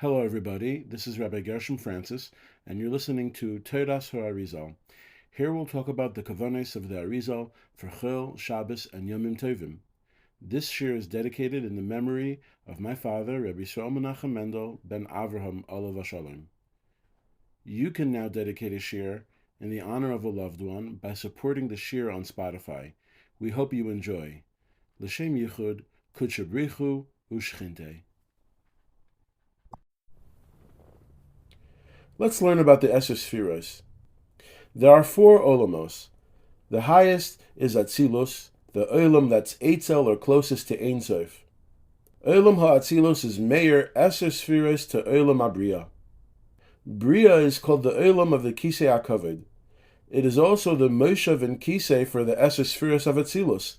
Hello, everybody. This is Rabbi Gershom Francis, and you're listening to Toras HaArizal. Here we'll talk about the Kavanos of the Arizal for Chil, Shabbos, and Yomim Tovim. This shir is dedicated in the memory of my father, Rabbi Yisrael Menachem Mendel ben Avraham Olav Hashalom. You can now dedicate a shir in the honor of a loved one by supporting the shir on Spotify. We hope you enjoy. L'shem Yichud, Kudshabrichu, Ushchinte. Let's learn about the Sefirot. There are 4 olamos. The highest is Atzilus, the olam that's Eitzel or closest to Ein Sof. Olam ha'Atzilus is Meir Sefirot to Olam HaBriya. Bria is called the olam of the Kisei HaKavod. It is also the Moshav and Kisei for the Sefirot of Atzilus,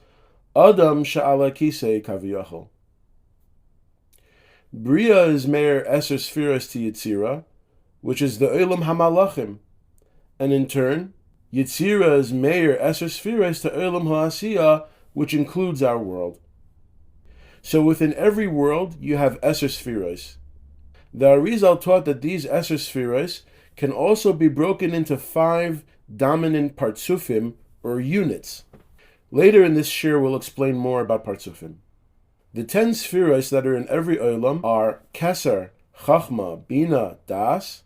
Adam Sha'ala Kisei Kaviyachol. Bria is Meir Sefirot to Yitzira, which is the Olam HaMalachim, and in turn, Yitzira is Meir Sefirot to Olam HaAsiyah, which includes our world. So within every world, you have Sefirot. The Arizal taught that these Sefirot can also be broken into 5 dominant partsufim, or units. Later in this shir, we'll explain more about partsufim. The 10 Sefiros that are in every Olam are Keser, Chachma, Bina, Das,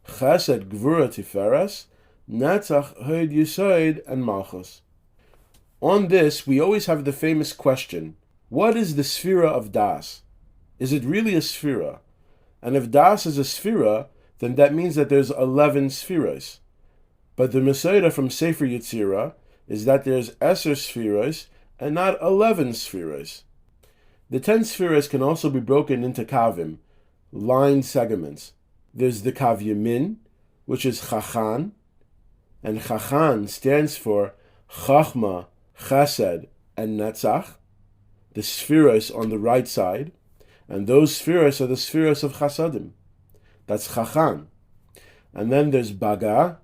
Chesed, Gvura, Tiferes, Netzach, Hod, Yesod, and Malchus. On this, we always have the famous question, what is the Sefira of Das? Is it really a Sefira? And if Das is a Sefira, then that means that there's 11 Sefiros. But the Mesorah from Sefer Yetzirah is that there's 10 Sefiros and not 11 Sefiros. The 10 Sefiros can also be broken into kavim, line segments. There's the Kav Yamin, which is Chachan, and Chachan stands for Chachma, Chesed, and Netzach, the Sefiros on the right side, and those Sefiros are the Sefiros of Chasadim. That's Chachan. And then there's Baga,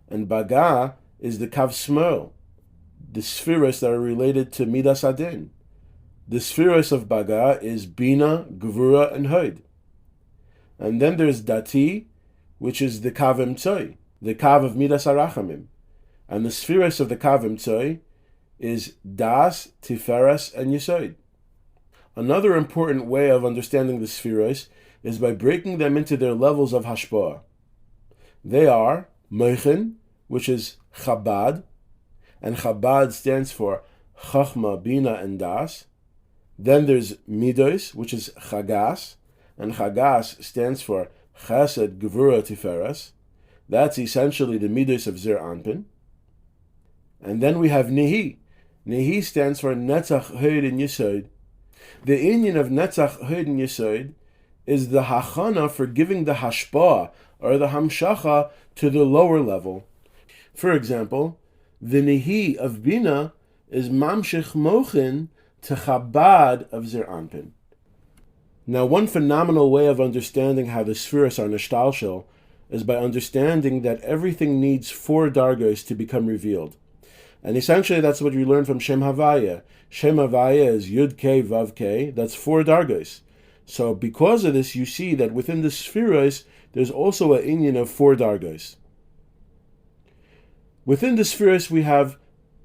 and Baga is the Kav Smol, the Sefiros that are related to Midas Adin. The Sefiros of Baga is Bina, Gvura, and Hod. And then there's Dati, which is the Kav Emtzoi, the Kav of Midas Arachamim. And the Sefiros of the Kav Emtzoi is Das, Tiferes, and Yesod. Another important way of understanding the Sefiros is by breaking them into their levels of Hashpah. They are Moichin, which is Chabad, and Chabad stands for Chachma, Bina, and Das. Then there's Midos, which is Chagas, and Chagas stands for Chesed, Gevura, Tiferes. That's essentially the Midos of Zir Anpin. And then we have Nehi. Nehi stands for Netzach, Hod, and Yesod. The inyan of Netzach, Hod, and Yesod is the hachana for giving the hashpah, or the hamshacha, to the lower level. For example, the Nehi of Bina is Mamshich Mochin to Chabad of Zir Anpin. Now, one phenomenal way of understanding how the Sefiros are nishtalshel is by understanding that everything needs 4 dargos to become revealed. And essentially that's what you learn from Shem Havaya. Shem Havaya is Yud K Vav K, that's 4 dargos. So because of this, you see that within the Sefiros, there's also an inyan of 4 dargos. Within the Sefiros, we have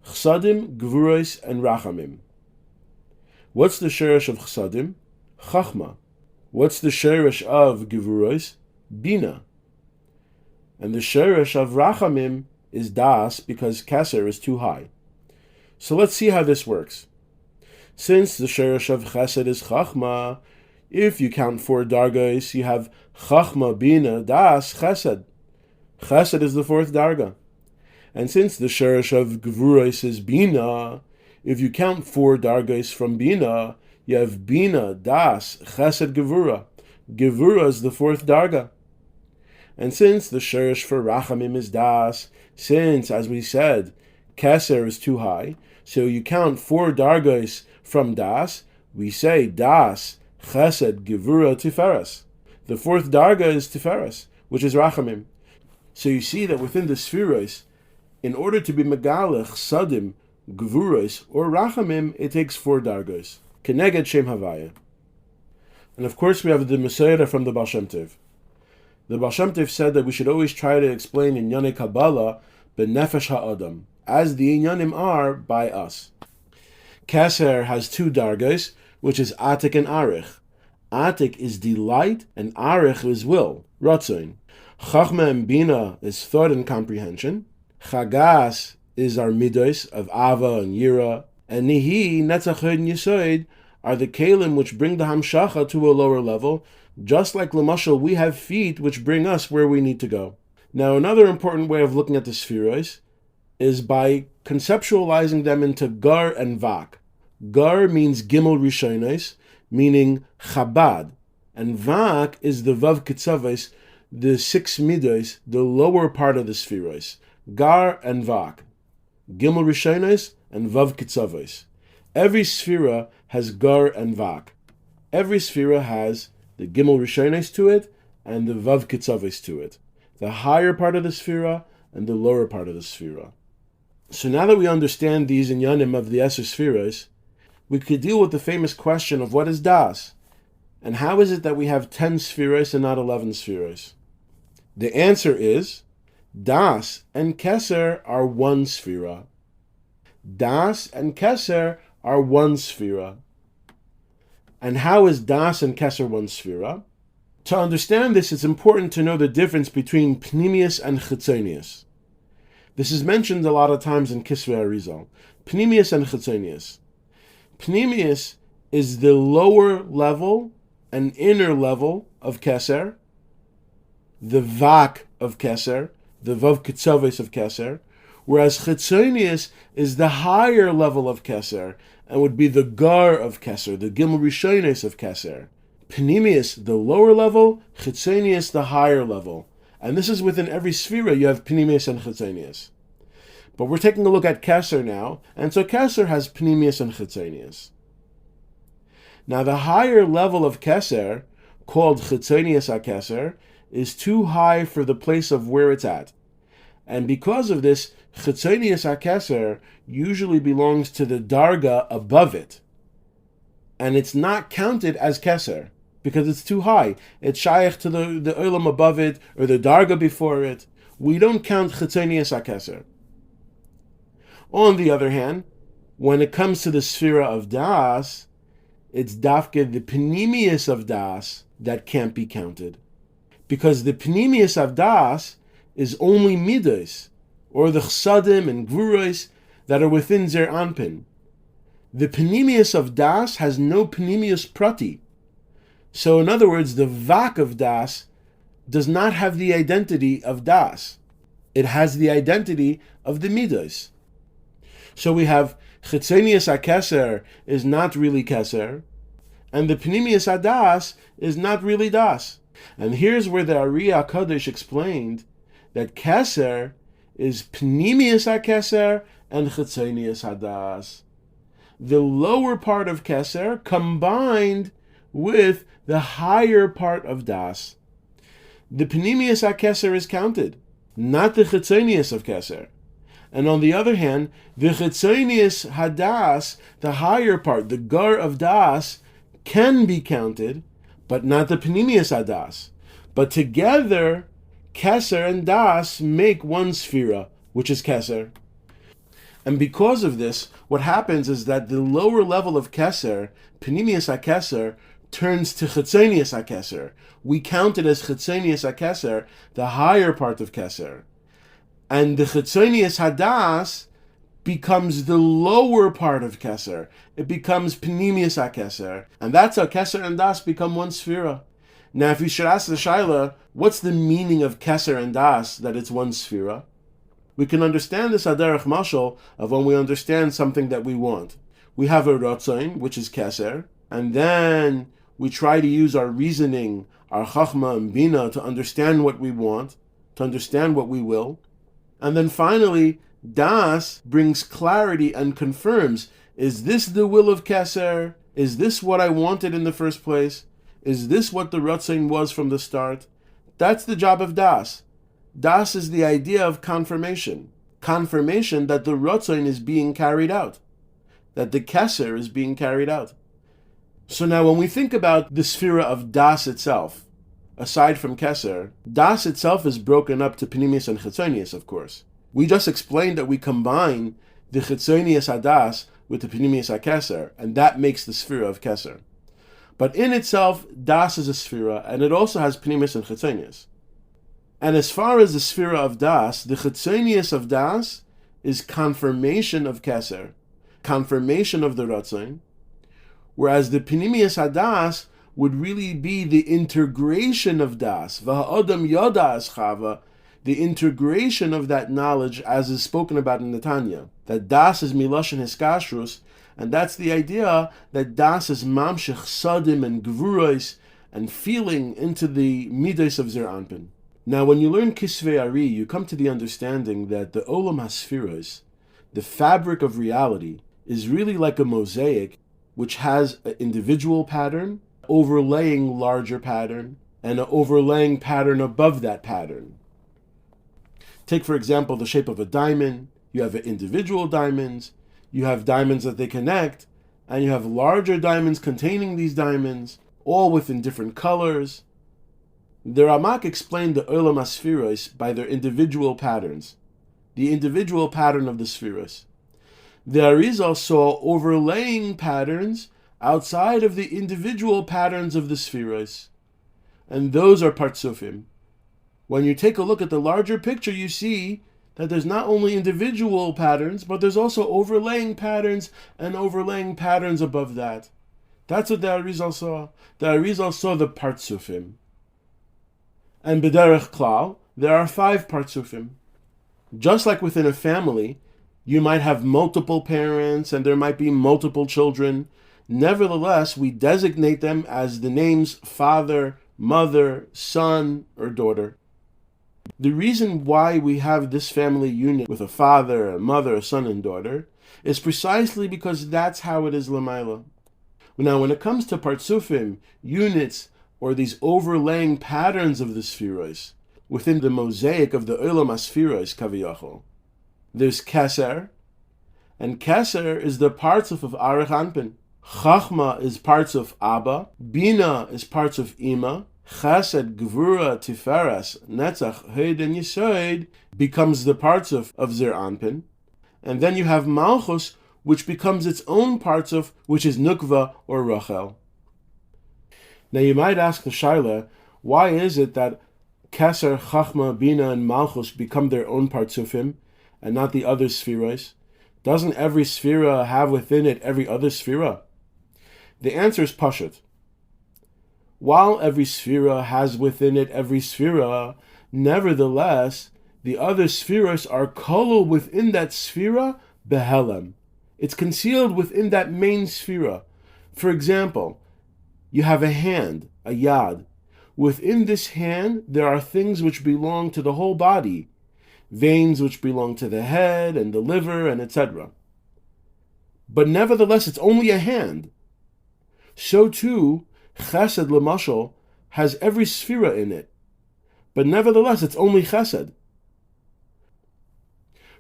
Chsadim, Gvuros, and Rachamim. What's the sheresh of Chsadim? Chachma. What's the sheresh of Gevuros? Bina. And the sheresh of Rachamim is Das, because Keser is too high. So let's see how this works. Since the sheresh of Chesed is Chachma, if you count 4 dargos, you have Chachma, Bina, Das, Chesed. Chesed is the 4th darga. And since the sheresh of Gevuros is Bina, if you count 4 dargos from Bina, you have Bina, Das, Chesed, Gevura. Gevura is the 4th darga. And since the sheresh for Rachamim is Das, since, as we said, Keser is too high, so you count 4 dargos from Das, we say Das, Chesed, Gevura, Tiferes. The 4th darga is Tiferes, which is Rachamim. So you see that within the Sefiros, in order to be Megalech, Sadim, Gvuros, or Rachamim, it takes 4 dargos. Keneged Shem Havaya. And of course we have the Messiah from the Baal Shem Tov. The Baal Shem Tov said that we should always try to explain in Inyane Kabbalah b'nefesh ha'adam, as the Inyanim are by us. Keser has two dargas, which is Atik and Arich. Atik is delight, and Arich is will, Ratzon. Chachma and Bina is thought and comprehension. Chagas is our midos of Ava and Yira. And Nihi, Netzach and Yisoid are the Kalim which bring the Hamshacha to a lower level, just like Lamashal we have feet which bring us where we need to go. Now another important way of looking at the Sefirot is by conceptualizing them into Gar and Vak. Gar means Gimel Rishonos, meaning Chabad, and Vak is the Vav Kitzaves, the 6 midos, the lower part of the Sefirot. Gar and Vak. Gimel Rishonos and Vav Kitzaves. Every Sefira has Gar and Vak. Every Sefira has the Gimel Rishonos to it and the Vav Kitzaves to it. The higher part of the Sefira and the lower part of the Sefira. So now that we understand these inyanim of the Eser Sfiros, we could deal with the famous question of what is Das, and how is it that we have 10 Sefiros and not 11 Sefiros? The answer is, Das and Keser are one Sefira. Das and Keser are one Sefira. And how is Das and Keser one Sefira? To understand this, it's important to know the difference between Pnimius and Chitzonius. This is mentioned a lot of times in Kisvei Arizal. Pnimius and Chitzonius. Pnimius is the lower level and inner level of Keser, the Vak of Keser, the Vav Kitzaves of Keser, whereas Chitzonius is the higher level of Keser and would be the Gar of Keser, the Gimel Rishonos of Keser. Pnimius, the lower level, Chitzonius, the higher level. And this is within every Sefira, you have Pnimius and Chitzonius. But we're taking a look at Keser now, and so Keser has Pnimius and Chitzonius. Now the higher level of Keser, called Chitzonius HaKeser, is too high for the place of where it's at. And because of this, Chitzonius HaKeser usually belongs to the Darga above it. And it's not counted as Keser, because it's too high. It's shaykh to the Olam above it, or the Darga before it. We don't count Chitzonius HaKeser. On the other hand, when it comes to the Sefira of Das, it's Dafke, the Pnimius of Das, that can't be counted. Because the Pnimius of Das is only Midos, or the Chsadim and Gvuros that are within Zer Anpin. The Pnimius of Das has no Pnimius Prati. So in other words, the Vak of Das does not have the identity of Das. It has the identity of the Midos. So we have Chitzonius HaKeser is not really Keser, and the Pnimius HaDas is not really Das. And here's where the Ari HaKadosh explained that Keser is Pnimius HaKeser and Chitzonius HaDas. The lower part of Keser combined with the higher part of Das. The Pnimius HaKeser is counted, not the Chitzonius of Keser. And on the other hand, the Chitzonius HaDas, the higher part, the Gar of Das, can be counted, but not the Pnimius HaDas. But together, Keser and Das make one Sefira, which is Keser. And because of this, what happens is that the lower level of Keser, Pnimius HaKeser, turns to Chitzonius HaKeser. We count it as Chitzonius HaKeser, the higher part of Keser. And the Chitzonius HaDas becomes the lower part of Keser. It becomes Pnimius HaKeser. And that's how Keser and Das become one Sefira. Now, if you should ask the Shaila, what's the meaning of Keser and Das, that it's one Sefira? We can understand this Aderech Mashal of when we understand something that we want. We have a Ratzon, which is Keser, and then we try to use our reasoning, our Chachma and Bina, to understand what we want, to understand what we will. And then finally, Das brings clarity and confirms, is this the will of Keser? Is this what I wanted in the first place? Is this what the Ratzon was from the start? That's the job of Das. Das is the idea of confirmation. Confirmation that the Ratzon is being carried out. That the Keser is being carried out. So now when we think about the Sefira of Das itself, aside from Keser, Das itself is broken up to Pnimius and Chitzonius, of course. We just explained that we combine the Chitzonius Hadas with the Pnimius HaKeser, and that makes the Sefira of Keser. But in itself, Das is a Sefira, and it also has Pnimius and Chitzonius. And as far as the Sefira of Das, the Chitzonius of Das is confirmation of Keser, confirmation of the Ratzon, whereas the Pnimius Hadas would really be the integration of Das, V'ha'odam yoda as chava, the integration of that knowledge as is spoken about in the Tanya. That Das is miloshen hiskashrus, and that's the idea that Das is mamshech sadim and gvuros, and feeling into the midos of Zer Anpin. Now when you learn Kisvei Ari, you come to the understanding that the Olam HaSfiros, the fabric of reality, is really like a mosaic which has an individual pattern, overlaying larger pattern, and an overlaying pattern above that pattern. Take, for example, the shape of a diamond. You have individual diamonds, you have diamonds that they connect, and you have larger diamonds containing these diamonds, all within different colors. The Ramak explained the Olam HaSfiros by their individual patterns, the individual pattern of the Sfiros. The Arizal saw overlaying patterns outside of the individual patterns of the Sfiros, and those are Partsufim. When you take a look at the larger picture, you see that there's not only individual patterns, but there's also overlaying patterns and overlaying patterns above that. That's what the Arizal saw. The Arizal saw the Partsufim. And B'derech Klal, there are 5 Partsufim. Just like within a family, you might have multiple parents and there might be multiple children. Nevertheless, we designate them as the names father, mother, son, or daughter. The reason why we have this family unit with a father, a mother, a son, and daughter is precisely because that's how it is Lamaila. Now, when it comes to Partsufim, units, or these overlaying patterns of the Sfiros within the mosaic of the Olam HaSfiros, Kaviyachol, there's Keser, and Keser is the partsuf of Arich Anpin. Chachma is parts of Abba, Bina is parts of Ima, Chesed, Gvura, Tiferes, Netzach, Heid, and Yesod becomes the parts of Zer Anpin. And then you have Malchus, which becomes its own parts of, which is Nukva or Rachel. Now you might ask the Shaila, why is it that Keser, Chachma, Bina, and Malchus become their own partsufim, and not the other Sfiros? Doesn't every Sfira have within it every other Sfira? The answer is Pashut. While every Sfira has within it every Sfira, nevertheless, the other Sfiros are kolul within that Sfira behelem. It's concealed within that main Sfira. For example, you have a hand, a yad. Within this hand, there are things which belong to the whole body, veins which belong to the head and the liver and etc. But nevertheless, it's only a hand. So too, Chesed Lamashal has every Sfira in it, but nevertheless, it's only Chesed.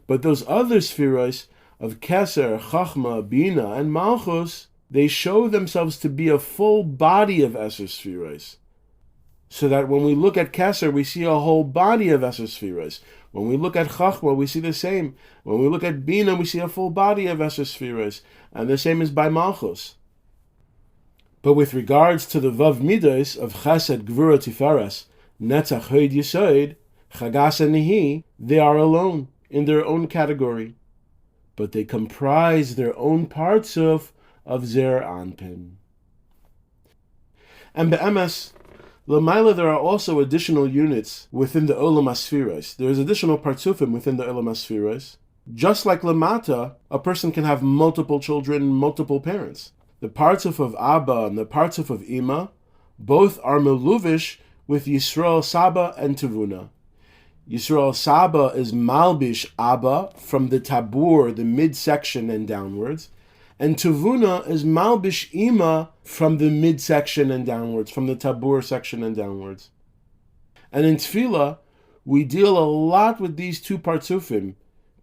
But those other Sfiros of Keser, Chachma, Bina, and Malchus, they show themselves to be a full body of Eser Sfiros. So that when we look at Keser, we see a whole body of Eser Sfiros. When we look at Chachma, we see the same. When we look at Bina, we see a full body of Eser Sfiros. And the same is by Malchus. But with regards to the Vav Midos of Chesed, Gvura, Tiferes, Netzach, Heid, Yesod, Chagas, and Nihi, they are alone in their own category. But they comprise their own parts of Zer Anpin. And Be'emes, Lamaila, there are also additional units within the Olam HaSfiros. There is additional partsufim within the Olam HaSfiros. Just like Lamata, a person can have multiple children, multiple parents. The partsuf of Abba and the partsuf of Ima, both are meluvish with Yisrael Saba and Tevuna. Yisrael Saba is Malbish Abba from the Tabur, the midsection and downwards, and Tevuna is Malbish Ima from the midsection and downwards, from the Tabur section and downwards. And in Tefillah, we deal a lot with these two partsufim,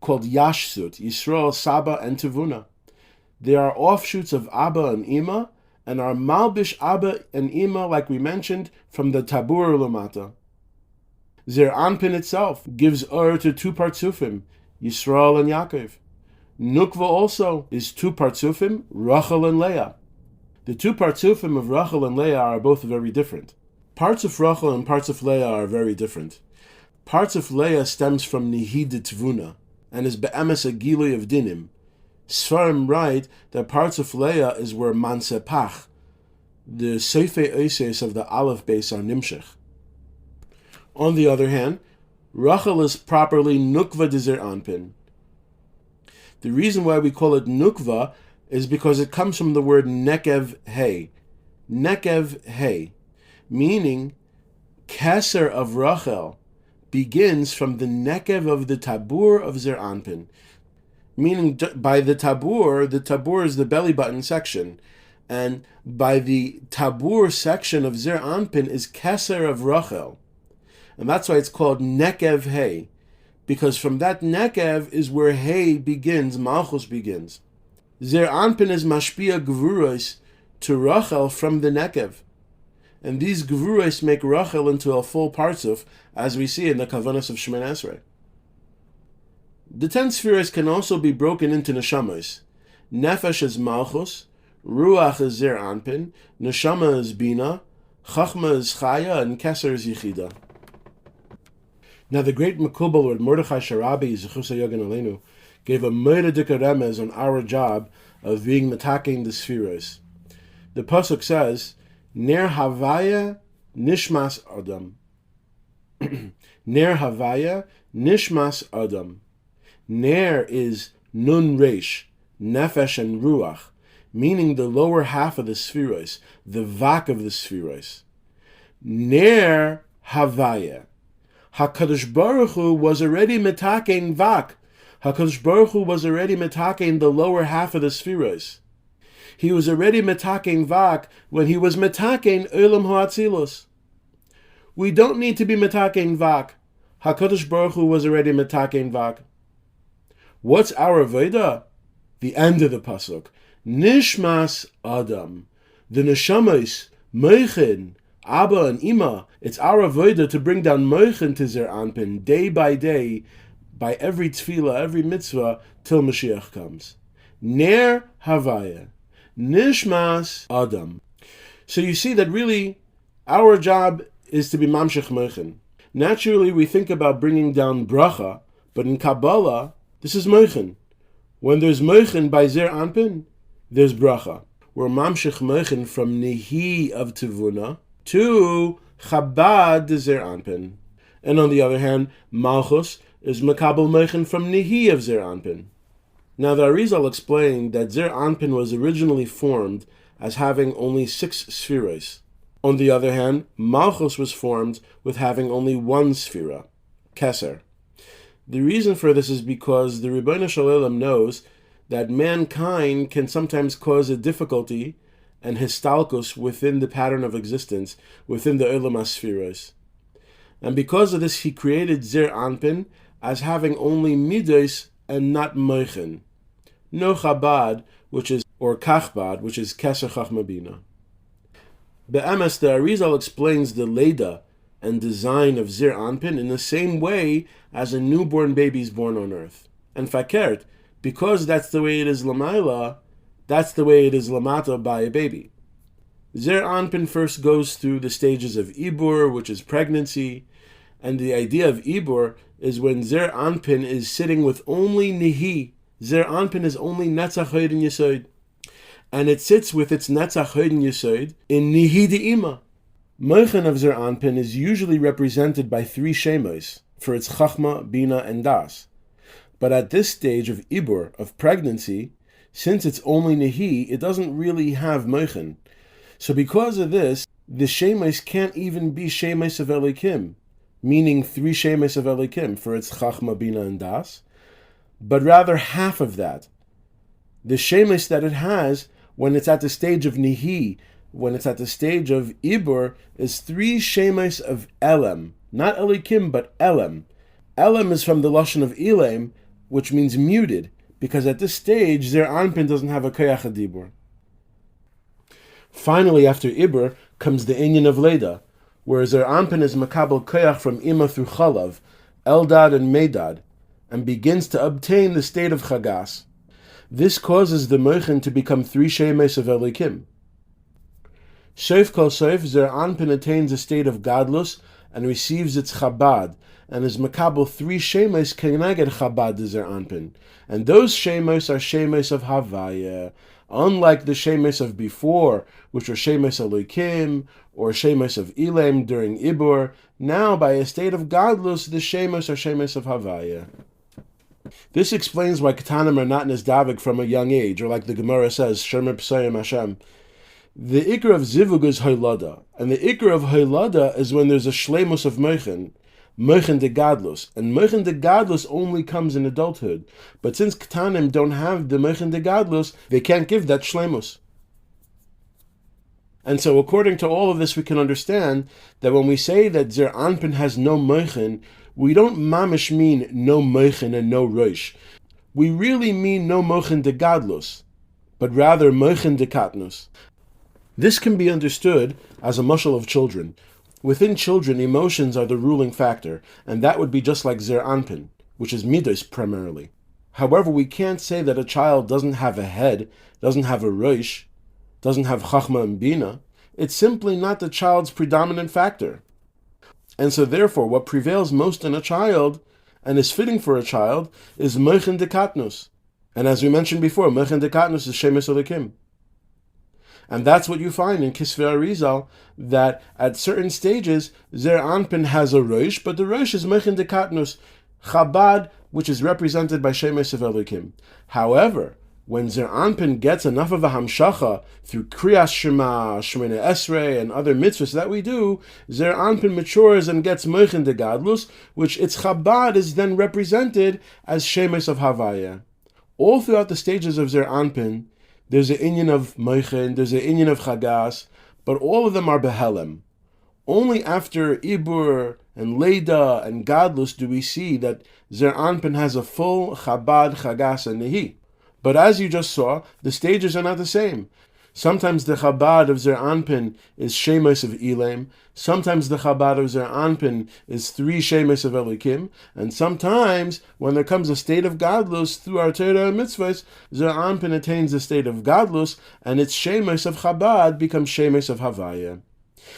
called Yashsut, Yisrael Saba and Tevuna. They are offshoots of Abba and Ima, and are malbish Abba and Ima, like we mentioned, from the Tabur Lamata. Zer Anpin itself gives to two partsufim, Yisrael and Yaakov. Nukva also is two partsufim, Rachel and Leah. The two partsufim of Rachel and Leah are both very different. Parts of Rachel and parts of Leah are very different. Parts of Leah stems from Nihid Tvuna, and is be'emes a gilui of dinim. Sfarim write that parts of Leah is where Mansepach, the Seifei Oises of the Aleph base, are nimshech. On the other hand, Rachel is properly Nukva de Zer Anpin. The reason why we call it Nukva is because it comes from the word Nekev Hey. Nekev Hey, meaning Keser of Rachel begins from the Nekev of the Tabur of Zer Anpin. Meaning by the Tabur is the belly button section. And by the Tabur section of Zer Anpin is Keser of Rachel. And that's why it's called Nekev Hey. Because from that Nekev is where Hey begins, Malchus begins. Zer Anpin is Mashpia Gvuros to Rachel from the Nekev. And these Gvuros make Rachel into a full partsuf, as we see in the Kavanos of Shemoneh Esrei. The 10 Sefiros can also be broken into Neshamos. Nefesh is Malchus, Ruach is Zer Anpin, Neshama is Bina, Chachma is Chaya, and Keser is Yichida. Now the great Mekubal, Lord Mordechai Sharabi, Zechus HaYogan Aleinu, gave a Meira Dika Remez on our job of being metaking the Sefiros. The Pasuk says, Ner Havaya Nishmas Adam. Ner Havaya Nishmas Adam. Ner is Nun Reish, Nefesh and Ruach, meaning the lower half of the Sefiros, the Vak of the Sefiros. Ner Havaya. HaKadosh Baruch Hu was already metakein Vak. HaKadosh Baruch Hu was already metakein the lower half of the Sefiros. He was already metakein Vak when he was metakein Olam HaAtzilus. We don't need to be metakein Vak. HaKadosh Baruch Hu was already metakein Vak. What's our Avodah? The end of the Pasuk. Nishmas Adam. The Neshamas, Meichin, Abba and Ima. It's our Avodah to bring down Meichin to Zer Anpin day by day, by every tefillah, every mitzvah, till Mashiach comes. Ner Havaya. Nishmas Adam. So you see that really our job is to be Mamshech Meichin. Naturally, we think about bringing down bracha, but in Kabbalah, this is Meichin. When there's Meichin by Zer Anpin, there's bracha. We're Mamshech Meichin from Nihi of Tivuna to Chabad de Zer Anpin. And on the other hand, Malchus is Makabel Meichin from Nihi of Zer Anpin. Now the Arizal explained that Zer Anpin was originally formed as having only 6 Sefiros. On the other hand, Malchus was formed with having only 1 Sefira, Keser. The reason for this is because the Rebbeinu Shalom knows that mankind can sometimes cause a difficulty and histalkus within the pattern of existence, within the Olam HaSfiros. And because of this, he created Zer Anpin as having only Midos and not Meichin. No Chabad, or Kachbad, which is Keser Chachma Bina. Be'emes, the Arizal explains the Leda and design of Zer Anpin in the same way as a newborn baby is born on earth. And Fakert, because that's the way it is Lamaila, that's the way it is Lamata by a baby. Zer Anpin first goes through the stages of Ibur, which is pregnancy, and the idea of Ibur is when Zer Anpin is sitting with only Nihi. Zer Anpin is only Netzach Hoden Yesod, and it sits with its Netzach Hoden Yesod in Nihi de Ima. Meichin of Zer Anpin is usually represented by 3 shemos for its Chachma, Bina, and Das. But at this stage of Ibur, of pregnancy, since it's only Nihi, it doesn't really have Meichin. So because of this, the shemos can't even be shemos of Elikim, meaning 3 shemos of Elikim for its Chachma, Bina, and Das, but rather half of that. The shemos that it has when it's at the stage of Nihi, when it's at the stage of Ibur, is 3 shemos of Elem. Not Elikim, but Elem. Elem is from the Lashon of Elam, which means muted, because at this stage, Zer Anpin doesn't have a Koyach HaDibur. Finally, after Ibur, comes the inyan of Leda, where Zer Anpin is makabel koyach from Ima through Chalav, Eldad and Medad, and begins to obtain the state of Chagas. This causes the Moichin to become 3 Shemes of Elikim. Soif kol soif, Zer Anpin attains a state of Gadlus and receives its Chabad, and is makabel 3 Shemes keneged Chabad Zer Anpin. And those Shemes are Shemes of Havaya, unlike the Shemes of before, which were Shemes Elikim, or Shemes of Elam during Ibur. Now, by a state of Gadlus, the Shemes are Shemes of Havaya. This explains why Ketanim are not Nizdavik from a young age, or like the Gemara says, Shemer P'sayim Hashem. The Iker of Zivug is Haylada, and the Iker of Haylada is when there's a Shleimus of Moichin de Gadlus, and Moichin de Gadlus only comes in adulthood. But since Ketanim don't have the Moichin de Gadlus, they can't give that Shleimus. And so according to all of this, we can understand that when we say that Zer Anpin has no Moichin, we don't mamish mean no Moichin and no Roish. We really mean no Moichin de Gadlus, but rather Moichin de Katnus. This can be understood as a mushal of children. Within children, emotions are the ruling factor, and that would be just like Zer Anpin, which is Midos primarily. However, we can't say that a child doesn't have a head, doesn't have a Roish, doesn't have Chachma and Bina. It's simply not the child's predominant factor. And so therefore, what prevails most in a child, and is fitting for a child, is Moichin de Katnus. And as we mentioned before, Moichin de Katnus is Shemes Elikim. And that's what you find in Kisvei Arizal, that at certain stages, Zer Anpin has a Rosh, but the Rosh is Moichin de Katnus, Chabad, which is represented by Shemes of Elikim. However, when Zer Anpin gets enough of a Hamshacha through Kriyas Shema, Shemini Esrei, and other mitzvahs that we do, Zer Anpin matures and gets Moichin de Gadlus, which its Chabad is then represented as Shemes of Havaya. All throughout the stages of Zer Anpin, there's an inyan of Moichin, there's an inyan of Chagas, but all of them are Behelem. Only after Ibur and Leda and Gadlus do we see that Zer Anpin has a full Chabad, Chagas, and Nehi. But as you just saw, the stages are not the same. Sometimes the Chabad of Zer Anpin is Shemes of Elam, sometimes the Chabad of Zer Anpin is 3 Shemes of Elikim, and sometimes, when there comes a state of Gadlus through our Torah and Mitzvahs, Zer Anpin attains a state of Gadlus, and its Shemes of Chabad becomes Shemes of Havaya.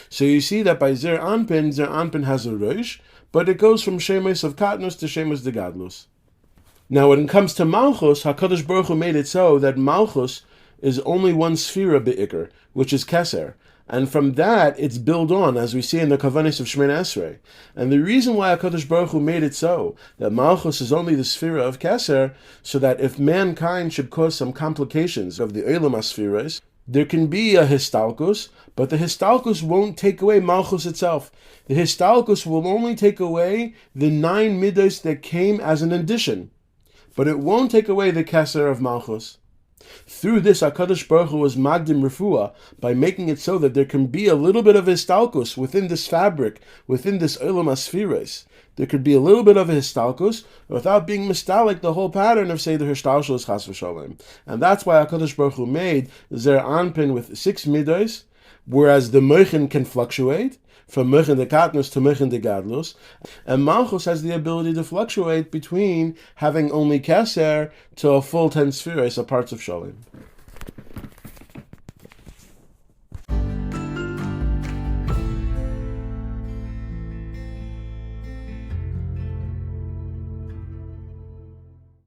So you see that by Zer Anpin has a Rosh, but it goes from Shemes of Katnus to Shemes de Gadlus. Now when it comes to Malchus, HaKadosh Baruch Hu made it so that Malchus is only one Sefira be'ikr, which is Keser. And from that, it's built on, as we see in the Kavanos of Shemini Esrei. And the reason why HaKadosh Baruch Hu made it so, that Malchus is only the Sefira of Keser, so that if mankind should cause some complications of the Olam HaSefiros, there can be a Histalkus, but the Histalkus won't take away Malchus itself. The Histalkus will only take away the 9 Midos that came as an addition, but it won't take away the Keser of Malchus. Through this, HaKadosh Baruch Hu was Magdim Refuah by making it so that there can be a little bit of Histalkus within this fabric, within this Olam HaSefiros. There could be a little bit of a Histalkus without being mistalik the whole pattern of Seder Hishtalshelus Chas v'Sholem. And that's why HaKadosh Baruch Hu made Zer Anpin with 6 Midos, whereas the Moichin can fluctuate from Moichin de Katnus to Moichin de Gadlus, and Malchus has the ability to fluctuate between having only Keser to a full 10 Sefiros of parts of Sholem.